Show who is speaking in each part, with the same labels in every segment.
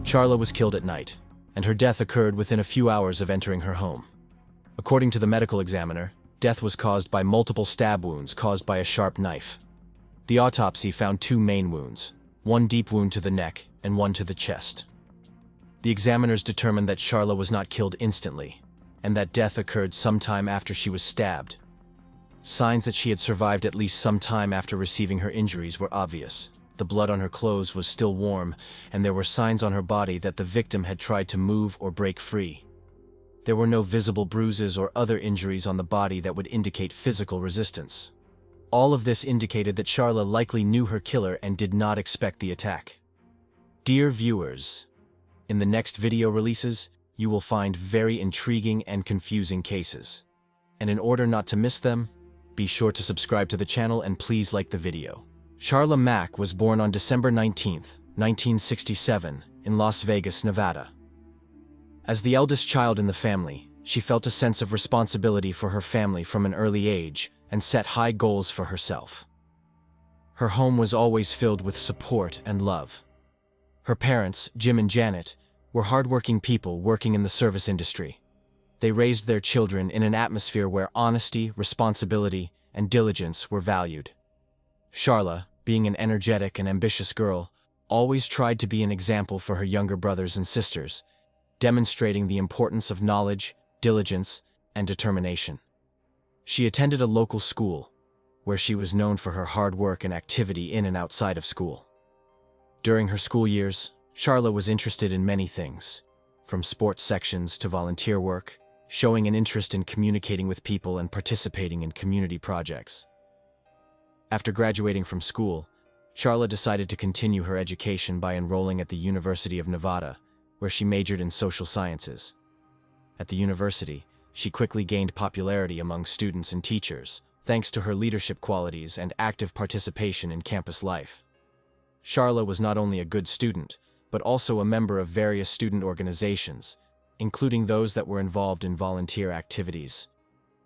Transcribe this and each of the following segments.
Speaker 1: Charla was killed at night, and her death occurred within a few hours of entering her home. According to the medical examiner, death was caused by multiple stab wounds caused by a sharp knife. The autopsy found 2 main wounds, one deep wound to the neck and one to the chest. The examiners determined that Charla was not killed instantly, and that death occurred sometime after she was stabbed. Signs that she had survived at least some time after receiving her injuries were obvious. The blood on her clothes was still warm, and there were signs on her body that the victim had tried to move or break free. There were no visible bruises or other injuries on the body that would indicate physical resistance. All of this indicated that Charla likely knew her killer and did not expect the attack. Dear viewers, in the next video releases, you will find very intriguing and confusing cases. And in order not to miss them, be sure to subscribe to the channel and please like the video. Charla Mack was born on December 19, 1967, in Las Vegas, Nevada. As the eldest child in the family, she felt a sense of responsibility for her family from an early age and set high goals for herself. Her home was always filled with support and love. Her parents, Jim and Janet, were hardworking people working in the service industry. They raised their children in an atmosphere where honesty, responsibility, and diligence were valued. Charla, being an energetic and ambitious girl, always tried to be an example for her younger brothers and sisters, demonstrating the importance of knowledge, diligence, and determination. She attended a local school, where she was known for her hard work and activity in and outside of school. During her school years, Charla was interested in many things, from sports sections to volunteer work, showing an interest in communicating with people and participating in community projects. After graduating from school, Charla decided to continue her education by enrolling at the University of Nevada, where she majored in social sciences. At the university, she quickly gained popularity among students and teachers, thanks to her leadership qualities and active participation in campus life. Charla was not only a good student, but also a member of various student organizations, including those that were involved in volunteer activities.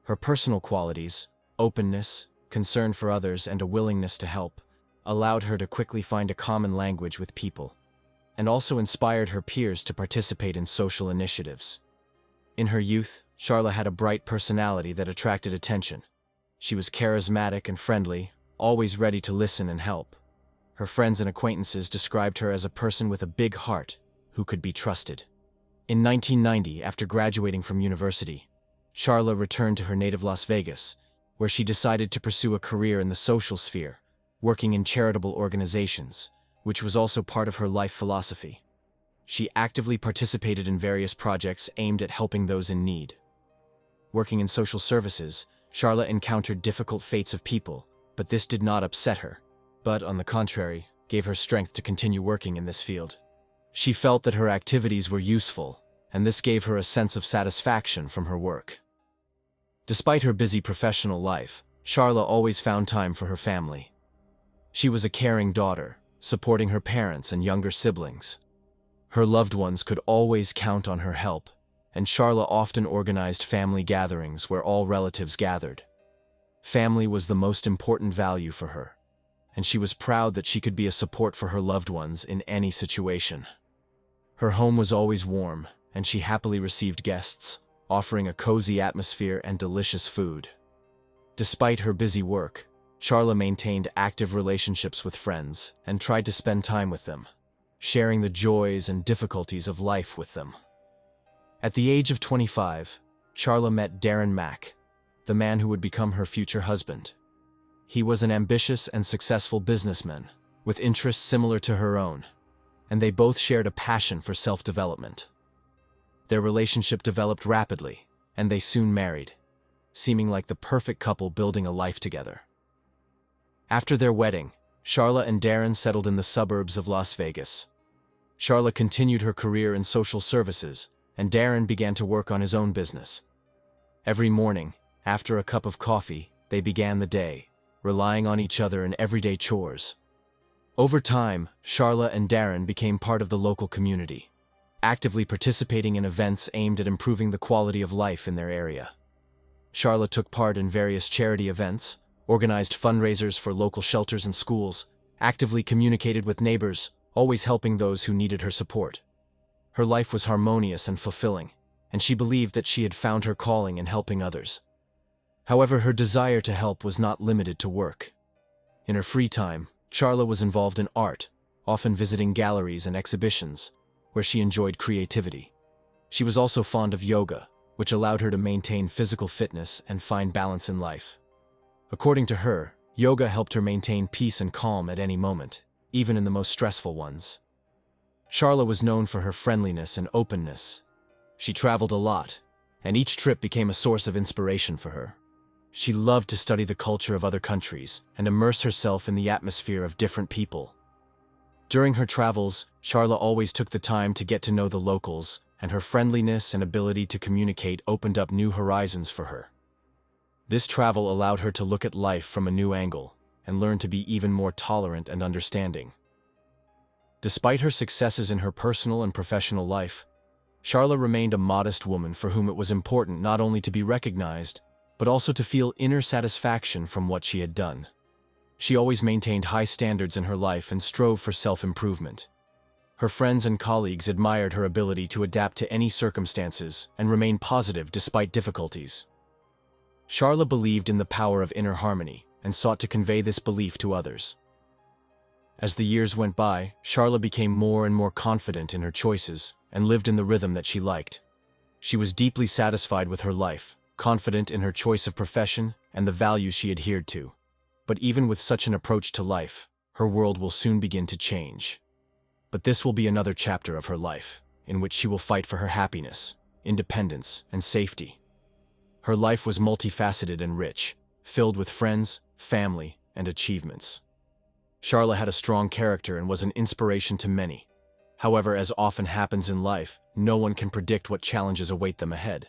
Speaker 1: Her personal qualities, openness, concern for others, and a willingness to help, allowed her to quickly find a common language with people, and also inspired her peers to participate in social initiatives. In her youth, Charla had a bright personality that attracted attention. She was charismatic and friendly, always ready to listen and help. Her friends and acquaintances described her as a person with a big heart who could be trusted. In 1990, after graduating from university, Charla returned to her native Las Vegas, where she decided to pursue a career in the social sphere, working in charitable organizations, which was also part of her life philosophy. She actively participated in various projects aimed at helping those in need. Working in social services, Charla encountered difficult fates of people, but this did not upset her, but, on the contrary, gave her strength to continue working in this field. She felt that her activities were useful, and this gave her a sense of satisfaction from her work. Despite her busy professional life, Charla always found time for her family. She was a caring daughter, supporting her parents and younger siblings. Her loved ones could always count on her help, and Charla often organized family gatherings where all relatives gathered. Family was the most important value for her, and she was proud that she could be a support for her loved ones in any situation. Her home was always warm, and she happily received guests, offering a cozy atmosphere and delicious food. Despite her busy work, Charla maintained active relationships with friends and tried to spend time with them, sharing the joys and difficulties of life with them. At the age of 25, Charla met Darren Mack, the man who would become her future husband. He was an ambitious and successful businessman, with interests similar to her own, and they both shared a passion for self-development. Their relationship developed rapidly, and they soon married, seeming like the perfect couple building a life together. After their wedding, Charla and Darren settled in the suburbs of Las Vegas. Charla continued her career in social services, and Darren began to work on his own business. Every morning, after a cup of coffee, they began the day, relying on each other in everyday chores. Over time, Charla and Darren became part of the local community, actively participating in events aimed at improving the quality of life in their area. Charla took part in various charity events, organized fundraisers for local shelters and schools, actively communicated with neighbors, always helping those who needed her support. Her life was harmonious and fulfilling, and she believed that she had found her calling in helping others. However, her desire to help was not limited to work. In her free time, Charla was involved in art, often visiting galleries and exhibitions, where she enjoyed creativity. She was also fond of yoga, which allowed her to maintain physical fitness and find balance in life. According to her, yoga helped her maintain peace and calm at any moment, even in the most stressful ones. Charla was known for her friendliness and openness. She traveled a lot, and each trip became a source of inspiration for her. She loved to study the culture of other countries and immerse herself in the atmosphere of different people. During her travels, Charla always took the time to get to know the locals, and her friendliness and ability to communicate opened up new horizons for her. This travel allowed her to look at life from a new angle and learn to be even more tolerant and understanding. Despite her successes in her personal and professional life, Charla remained a modest woman for whom it was important not only to be recognized, but also to feel inner satisfaction from what she had done. She always maintained high standards in her life and strove for self-improvement. Her friends and colleagues admired her ability to adapt to any circumstances and remain positive despite difficulties. Charla believed in the power of inner harmony and sought to convey this belief to others. As the years went by, Charla became more and more confident in her choices and lived in the rhythm that she liked. She was deeply satisfied with her life, confident in her choice of profession and the values she adhered to. But even with such an approach to life, her world will soon begin to change. But this will be another chapter of her life, in which she will fight for her happiness, independence, and safety. Her life was multifaceted and rich, filled with friends, family, and achievements. Charla had a strong character and was an inspiration to many. However, as often happens in life, no one can predict what challenges await them ahead.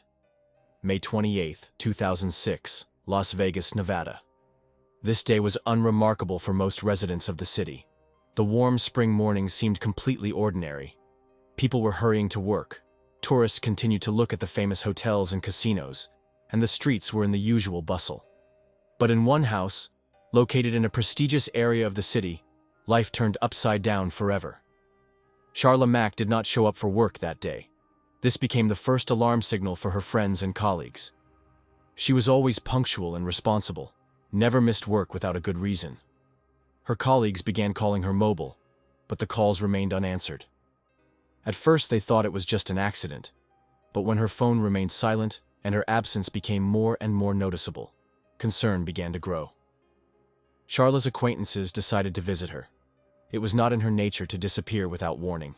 Speaker 1: May 28, 2006, Las Vegas, Nevada. This day was unremarkable for most residents of the city. The warm spring morning seemed completely ordinary. People were hurrying to work. Tourists continued to look at the famous hotels and casinos, and the streets were in the usual bustle. But in one house, located in a prestigious area of the city, life turned upside down forever. Charla Mack did not show up for work that day. This became the first alarm signal for her friends and colleagues. She was always punctual and responsible, never missed work without a good reason. Her colleagues began calling her mobile, but the calls remained unanswered. At first they thought it was just an accident, but when her phone remained silent and her absence became more and more noticeable, concern began to grow. Charla's acquaintances decided to visit her. It was not in her nature to disappear without warning.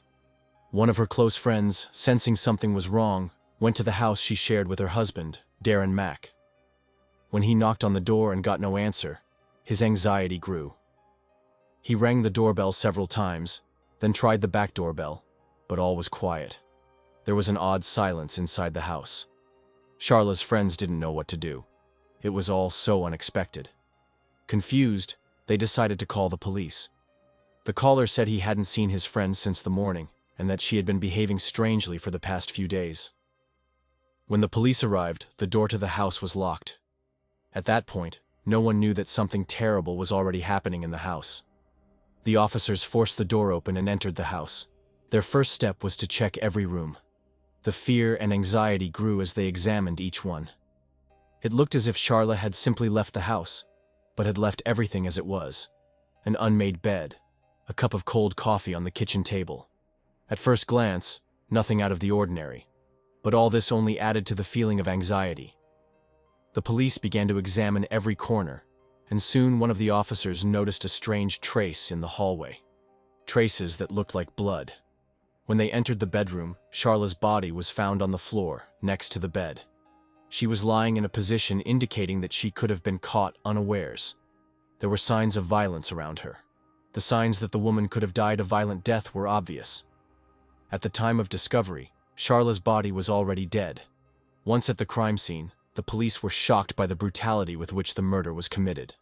Speaker 1: One of her close friends, sensing something was wrong, went to the house she shared with her husband, Darren Mack. When he knocked on the door and got no answer, his anxiety grew. He rang the doorbell several times, then tried the back doorbell, but all was quiet. There was an odd silence inside the house. Charla's friends didn't know what to do. It was all so unexpected. Confused, they decided to call the police. The caller said he hadn't seen his friend since the morning, and that she had been behaving strangely for the past few days. When the police arrived, the door to the house was locked. At that point, no one knew that something terrible was already happening in the house. The officers forced the door open and entered the house. Their first step was to check every room. The fear and anxiety grew as they examined each one. It looked as if Charla had simply left the house, but had left everything as it was. An unmade bed, a cup of cold coffee on the kitchen table. At first glance, nothing out of the ordinary, but all this only added to the feeling of anxiety. The police began to examine every corner, and soon one of the officers noticed a strange trace in the hallway. Traces that looked like blood. When they entered the bedroom, Charla's body was found on the floor, next to the bed. She was lying in a position indicating that she could have been caught unawares. There were signs of violence around her. The signs that the woman could have died a violent death were obvious. At the time of discovery, Charla's body was already dead. Once at the crime scene, the police were shocked by the brutality with which the murder was committed.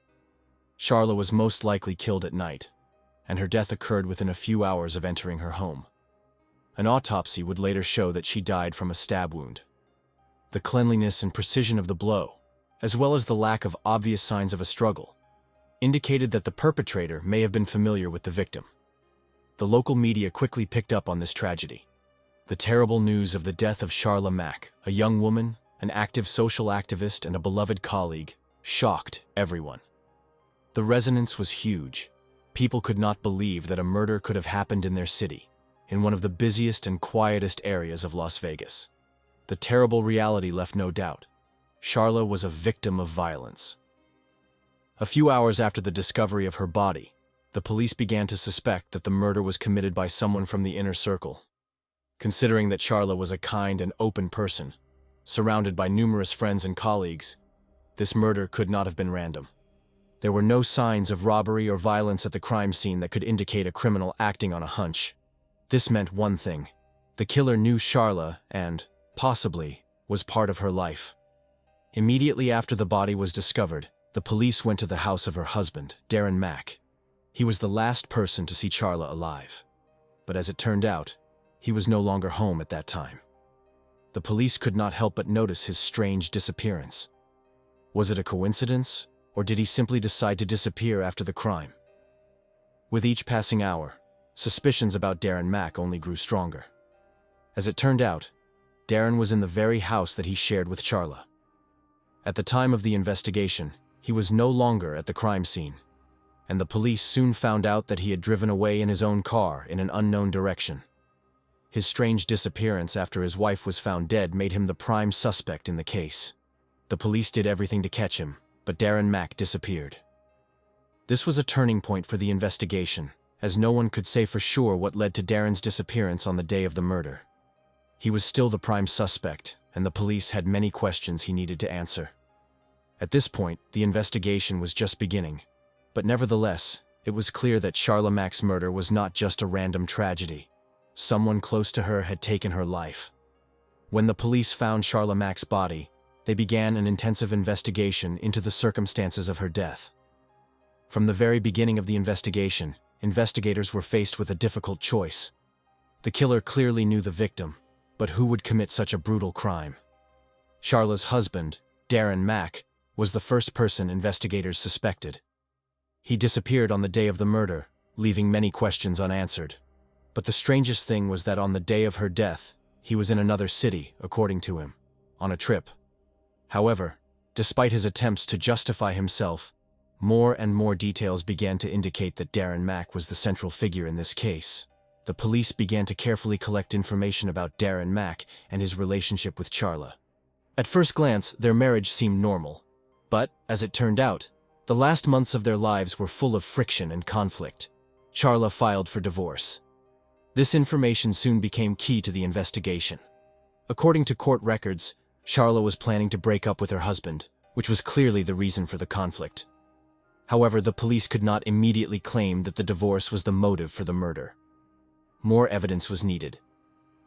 Speaker 1: Charla was most likely killed at night, and her death occurred within a few hours of entering her home. An autopsy would later show that she died from a stab wound. The cleanliness and precision of the blow, as well as the lack of obvious signs of a struggle, indicated that the perpetrator may have been familiar with the victim. The local media quickly picked up on this tragedy. The terrible news of the death of Charla Mack, a young woman, an active social activist, and a beloved colleague, shocked everyone. The resonance was huge. People could not believe that a murder could have happened in their city, in one of the busiest and quietest areas of Las Vegas. The terrible reality left no doubt. Charla was a victim of violence. A few hours after the discovery of her body, the police began to suspect that the murder was committed by someone from the inner circle. Considering that Charla was a kind and open person, surrounded by numerous friends and colleagues, this murder could not have been random. There were no signs of robbery or violence at the crime scene that could indicate a criminal acting on a hunch. This meant one thing: the killer knew Charla and, possibly, was part of her life. Immediately after the body was discovered, the police went to the house of her husband, Darren Mack. He was the last person to see Charla alive. But as it turned out, he was no longer home at that time. The police could not help but notice his strange disappearance. Was it a coincidence, or did he simply decide to disappear after the crime? With each passing hour, suspicions about Darren Mack only grew stronger. As it turned out, Darren was in the very house that he shared with Charla. At the time of the investigation, he was no longer at the crime scene, and the police soon found out that he had driven away in his own car in an unknown direction. His strange disappearance after his wife was found dead made him the prime suspect in the case. The police did everything to catch him, but Darren Mack disappeared. This was a turning point for the investigation, as no one could say for sure what led to Darren's disappearance on the day of the murder. He was still the prime suspect, and the police had many questions he needed to answer. At this point, the investigation was just beginning, but nevertheless, it was clear that Charla Mack's murder was not just a random tragedy. Someone close to her had taken her life. When the police found Charla Mack's body, they began an intensive investigation into the circumstances of her death. From the very beginning of the investigation, investigators were faced with a difficult choice. The killer clearly knew the victim, but who would commit such a brutal crime? Charla's husband, Darren Mack, was the first person investigators suspected. He disappeared on the day of the murder, leaving many questions unanswered. But the strangest thing was that on the day of her death, he was in another city, according to him, on a trip. However, despite his attempts to justify himself, more and more details began to indicate that Darren Mack was the central figure in this case. The police began to carefully collect information about Darren Mack and his relationship with Charla. At first glance, their marriage seemed normal. But, as it turned out, the last months of their lives were full of friction and conflict. Charla filed for divorce. This information soon became key to the investigation. According to court records, Charla was planning to break up with her husband, which was clearly the reason for the conflict. However, the police could not immediately claim that the divorce was the motive for the murder. More evidence was needed.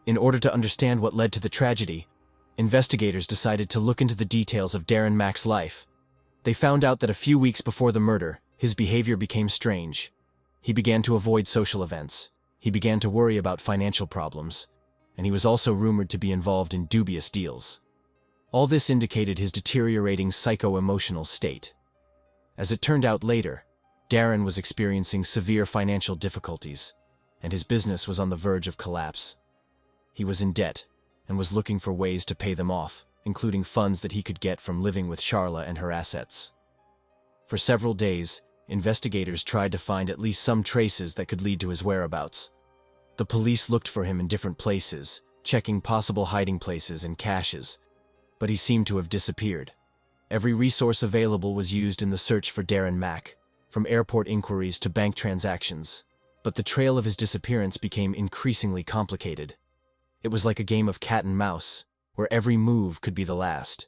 Speaker 1: In order to understand what led to the tragedy, investigators decided to look into the details of Darren Mack's life. They found out that a few weeks before the murder, his behavior became strange. He began to avoid social events. He began to worry about financial problems, and he was also rumored to be involved in dubious deals. All this indicated his deteriorating psycho-emotional state. As it turned out later, Darren was experiencing severe financial difficulties, and his business was on the verge of collapse. He was in debt, and was looking for ways to pay them off, including funds that he could get from living with Charla and her assets. For several days, investigators tried to find at least some traces that could lead to his whereabouts. The police looked for him in different places, checking possible hiding places and caches, but he seemed to have disappeared. Every resource available was used in the search for Darren Mack, from airport inquiries to bank transactions, but the trail of his disappearance became increasingly complicated. It was like a game of cat and mouse, where every move could be the last.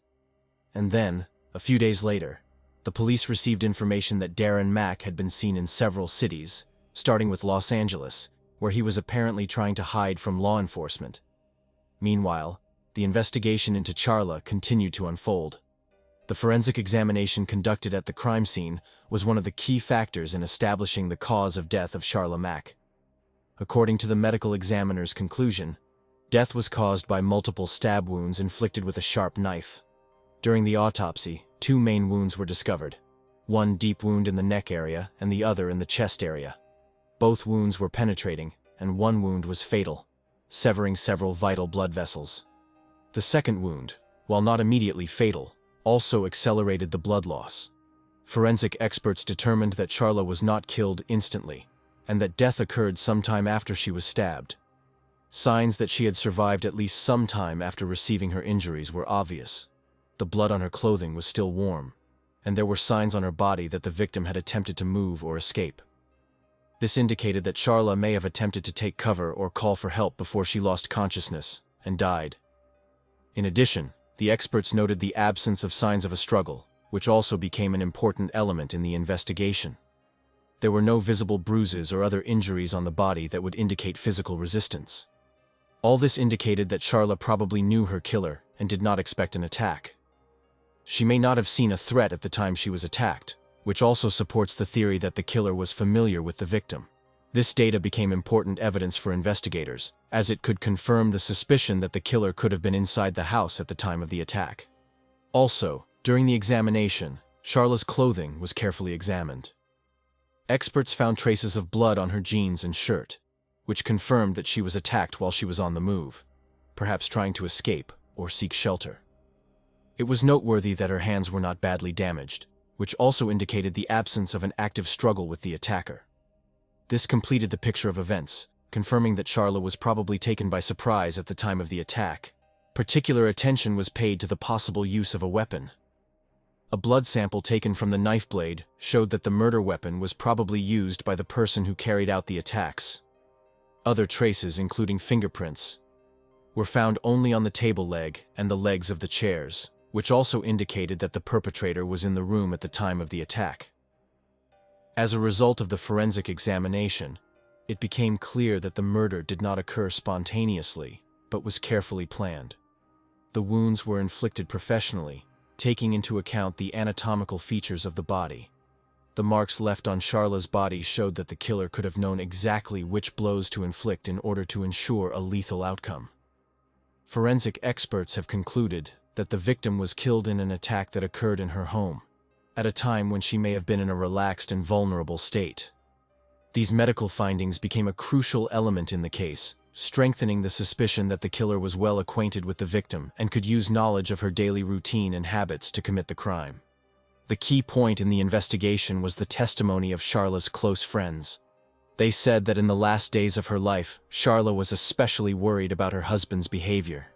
Speaker 1: And then, a few days later, the police received information that Darren Mack had been seen in several cities, starting with Los Angeles, where he was apparently trying to hide from law enforcement. Meanwhile, the investigation into Charla continued to unfold. The forensic examination conducted at the crime scene was one of the key factors in establishing the cause of death of Charla Mack. According to the medical examiner's conclusion, death was caused by multiple stab wounds inflicted with a sharp knife. During the autopsy, two main wounds were discovered, one deep wound in the neck area and the other in the chest area. Both wounds were penetrating, and one wound was fatal. severing several vital blood vessels. The second wound, while not immediately fatal, also accelerated the blood loss. Forensic experts determined that Charla was not killed instantly, and that death occurred sometime after she was stabbed. Signs that she had survived at least some time after receiving her injuries were obvious. The blood on her clothing was still warm, and there were signs on her body that the victim had attempted to move or escape. This indicated that Charla may have attempted to take cover or call for help before she lost consciousness and died. In addition, the experts noted the absence of signs of a struggle, which also became an important element in the investigation. There were no visible bruises or other injuries on the body that would indicate physical resistance. All this indicated that Charla probably knew her killer and did not expect an attack. She may not have seen a threat at the time she was attacked, which also supports the theory that the killer was familiar with the victim. This data became important evidence for investigators, as it could confirm the suspicion that the killer could have been inside the house at the time of the attack. Also, during the examination, Charla's clothing was carefully examined. Experts found traces of blood on her jeans and shirt, which confirmed that she was attacked while she was on the move, perhaps trying to escape or seek shelter. It was noteworthy that her hands were not badly damaged, which also indicated the absence of an active struggle with the attacker. This completed the picture of events, confirming that Charla was probably taken by surprise at the time of the attack. Particular attention was paid to the possible use of a weapon. A blood sample taken from the knife blade showed that the murder weapon was probably used by the person who carried out the attacks. Other traces, including fingerprints, were found only on the table leg and the legs of the chairs, which also indicated that the perpetrator was in the room at the time of the attack. As a result of the forensic examination, it became clear that the murder did not occur spontaneously, but was carefully planned. The wounds were inflicted professionally, taking into account the anatomical features of the body. The marks left on Charla's body showed that the killer could have known exactly which blows to inflict in order to ensure a lethal outcome. Forensic experts have concluded that the victim was killed in an attack that occurred in her home, at a time when she may have been in a relaxed and vulnerable state. These medical findings became a crucial element in the case, strengthening the suspicion that the killer was well acquainted with the victim and could use knowledge of her daily routine and habits to commit the crime. The key point in the investigation was the testimony of Charla's close friends. They said that in the last days of her life, Charla was especially worried about her husband's behavior.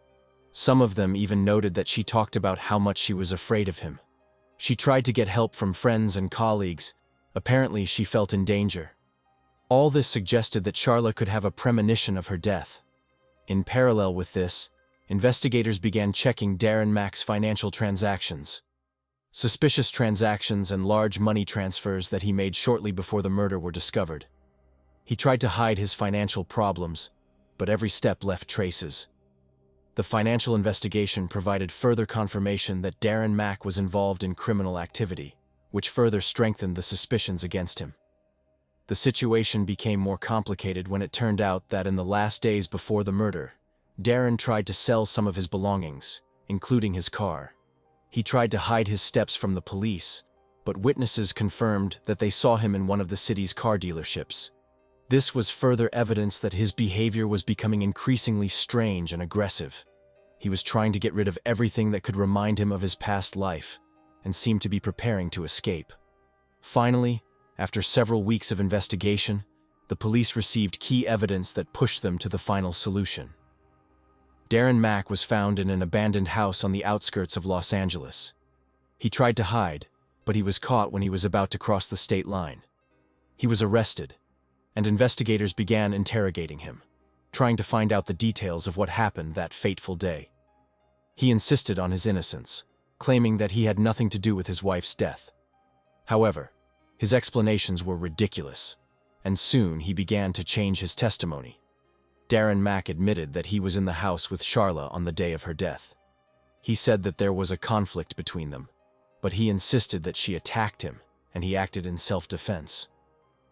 Speaker 1: Some of them even noted that she talked about how much she was afraid of him. She tried to get help from friends and colleagues. Apparently, she felt in danger. All this suggested that Charla could have a premonition of her death. In parallel with this, investigators began checking Darren Mack's financial transactions. Suspicious transactions and large money transfers that he made shortly before the murder were discovered. He tried to hide his financial problems, but every step left traces. The financial investigation provided further confirmation that Darren Mack was involved in criminal activity, which further strengthened the suspicions against him. The situation became more complicated when it turned out that in the last days before the murder, Darren tried to sell some of his belongings, including his car. He tried to hide his steps from the police, but witnesses confirmed that they saw him in one of the city's car dealerships. This was further evidence that his behavior was becoming increasingly strange and aggressive. He was trying to get rid of everything that could remind him of his past life, and seemed to be preparing to escape. Finally, after several weeks of investigation, the police received key evidence that pushed them to the final solution. Darren Mack was found in an abandoned house on the outskirts of Los Angeles. He tried to hide, but he was caught when he was about to cross the state line. He was arrested, and investigators began interrogating him, trying to find out the details of what happened that fateful day. He insisted on his innocence, claiming that he had nothing to do with his wife's death. However, his explanations were ridiculous, and soon he began to change his testimony. Darren Mack admitted that he was in the house with Charla on the day of her death. He said that there was a conflict between them, but he insisted that she attacked him, and he acted in self-defense.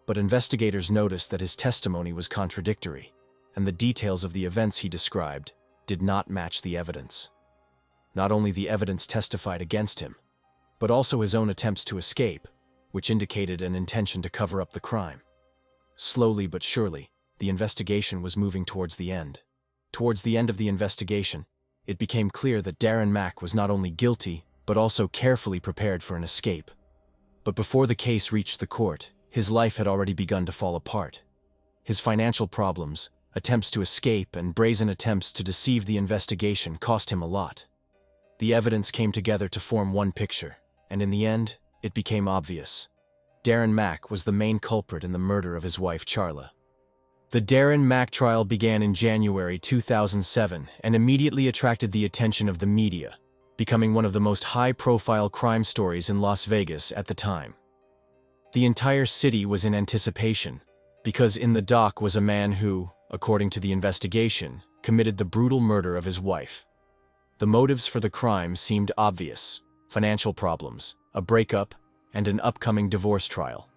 Speaker 1: But investigators noticed that his testimony was contradictory, and the details of the events he described did not match the evidence. Not only the evidence testified against him, but also his own attempts to escape, which indicated an intention to cover up the crime. Slowly but surely, the investigation was moving towards the end. Towards the end of the investigation, it became clear that Darren Mack was not only guilty, but also carefully prepared for an escape. But before the case reached the court, his life had already begun to fall apart. His financial problems, attempts to escape, and brazen attempts to deceive the investigation cost him a lot. The evidence came together to form one picture, and in the end, it became obvious. Darren Mack was the main culprit in the murder of his wife Charla. The Darren Mack trial began in January 2007 and immediately attracted the attention of the media, becoming one of the most high-profile crime stories in Las Vegas at the time. The entire city was in anticipation, because in the dock was a man who, according to the investigation, committed the brutal murder of his wife. The motives for the crime seemed obvious: financial problems, a breakup, and an upcoming divorce trial.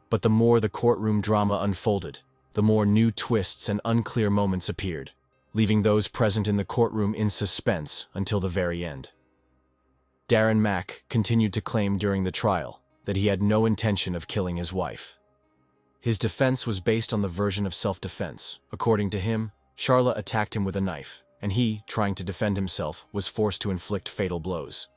Speaker 1: But the more the courtroom drama unfolded, the more new twists and unclear moments appeared, leaving those present in the courtroom in suspense until the very end. Darren Mack continued to claim during the trial that he had no intention of killing his wife. His defense was based on the version of self-defense. According to him, Charla attacked him with a knife, and he, trying to defend himself, was forced to inflict fatal blows.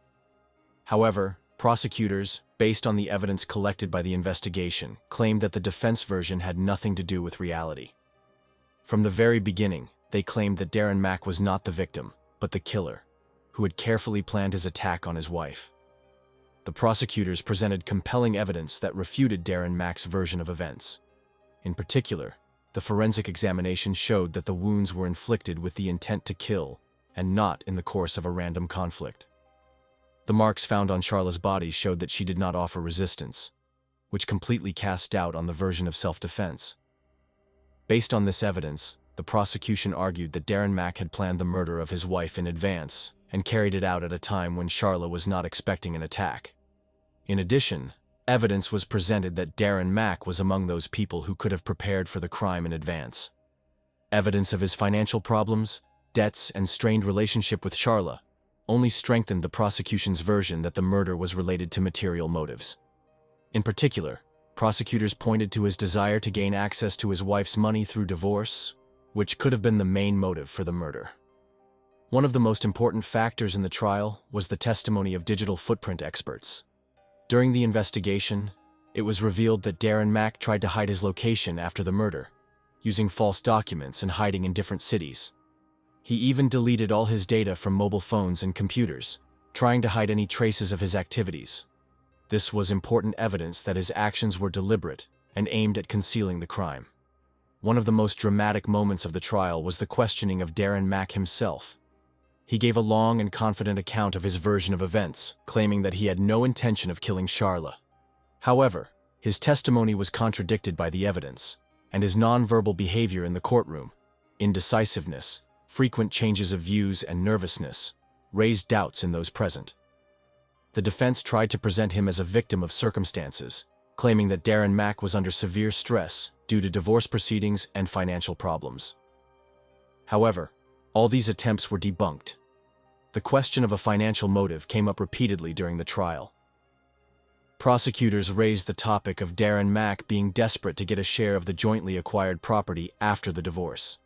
Speaker 1: However, prosecutors, based on the evidence collected by the investigation, claimed that the defense version had nothing to do with reality. From the very beginning, they claimed that Darren Mack was not the victim, but the killer, who had carefully planned his attack on his wife. The prosecutors presented compelling evidence that refuted Darren Mack's version of events. In particular, the forensic examination showed that the wounds were inflicted with the intent to kill, and not in the course of a random conflict. The marks found on Charla's body showed that she did not offer resistance, which completely cast doubt on the version of self-defense. Based on this evidence, the prosecution argued that Darren Mack had planned the murder of his wife in advance and carried it out at a time when Charla was not expecting an attack. In addition, evidence was presented that Darren Mack was among those people who could have prepared for the crime in advance. Evidence of his financial problems, debts, and strained relationship with Charla only strengthened the prosecution's version that the murder was related to material motives. In particular, prosecutors pointed to his desire to gain access to his wife's money through divorce, which could have been the main motive for the murder. One of the most important factors in the trial was the testimony of digital footprint experts. During the investigation, it was revealed that Darren Mack tried to hide his location after the murder, using false documents and hiding in different cities. He even deleted all his data from mobile phones and computers, trying to hide any traces of his activities. This was important evidence that his actions were deliberate and aimed at concealing the crime. One of the most dramatic moments of the trial was the questioning of Darren Mack himself. He gave a long and confident account of his version of events, claiming that he had no intention of killing Charla. However, his testimony was contradicted by the evidence, and his nonverbal behavior in the courtroom, indecisiveness, frequent changes of views, and nervousness, raised doubts in those present. The defense tried to present him as a victim of circumstances, claiming that Darren Mack was under severe stress due to divorce proceedings and financial problems. However, all these attempts were debunked. The question of a financial motive came up repeatedly during the trial. Prosecutors raised the topic of Darren Mack being desperate to get a share of the jointly acquired property after the divorce.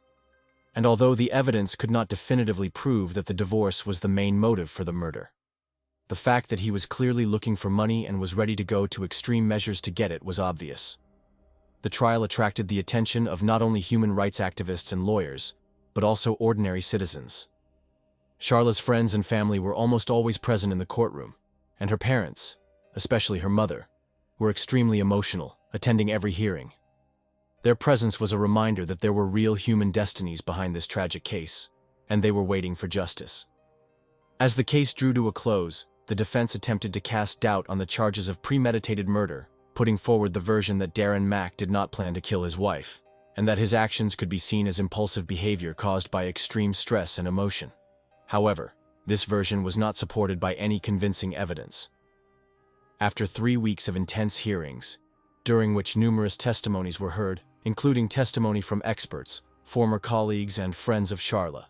Speaker 1: And although the evidence could not definitively prove that the divorce was the main motive for the murder, the fact that he was clearly looking for money and was ready to go to extreme measures to get it was obvious. The trial attracted the attention of not only human rights activists and lawyers, but also ordinary citizens. Charla's friends and family were almost always present in the courtroom, and her parents, especially her mother, were extremely emotional, attending every hearing. Their presence was a reminder that there were real human destinies behind this tragic case, and they were waiting for justice. As the case drew to a close, the defense attempted to cast doubt on the charges of premeditated murder, putting forward the version that Darren Mack did not plan to kill his wife, and that his actions could be seen as impulsive behavior caused by extreme stress and emotion. However, this version was not supported by any convincing evidence. After 3 weeks of intense hearings, during which numerous testimonies were heard, including testimony from experts, former colleagues, and friends of Charla,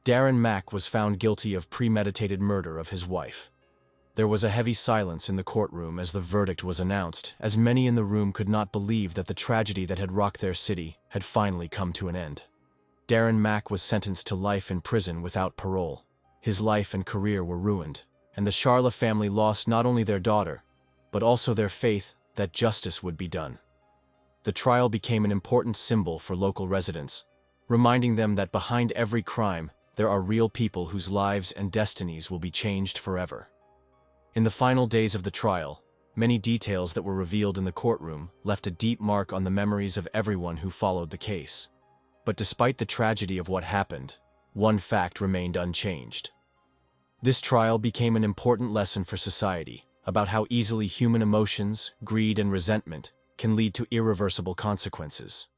Speaker 1: Darren Mack was found guilty of premeditated murder of his wife. There was a heavy silence in the courtroom as the verdict was announced, as many in the room could not believe that the tragedy that had rocked their city had finally come to an end. Darren Mack was sentenced to life in prison without parole. His life and career were ruined, and the Charla family lost not only their daughter, but also their faith that justice would be done. The trial became an important symbol for local residents, reminding them that behind every crime, there are real people whose lives and destinies will be changed forever. In the final days of the trial, many details that were revealed in the courtroom left a deep mark on the memories of everyone who followed the case. But despite the tragedy of what happened, one fact remained unchanged. This trial became an important lesson for society about how easily human emotions, greed, and resentment can lead to irreversible consequences.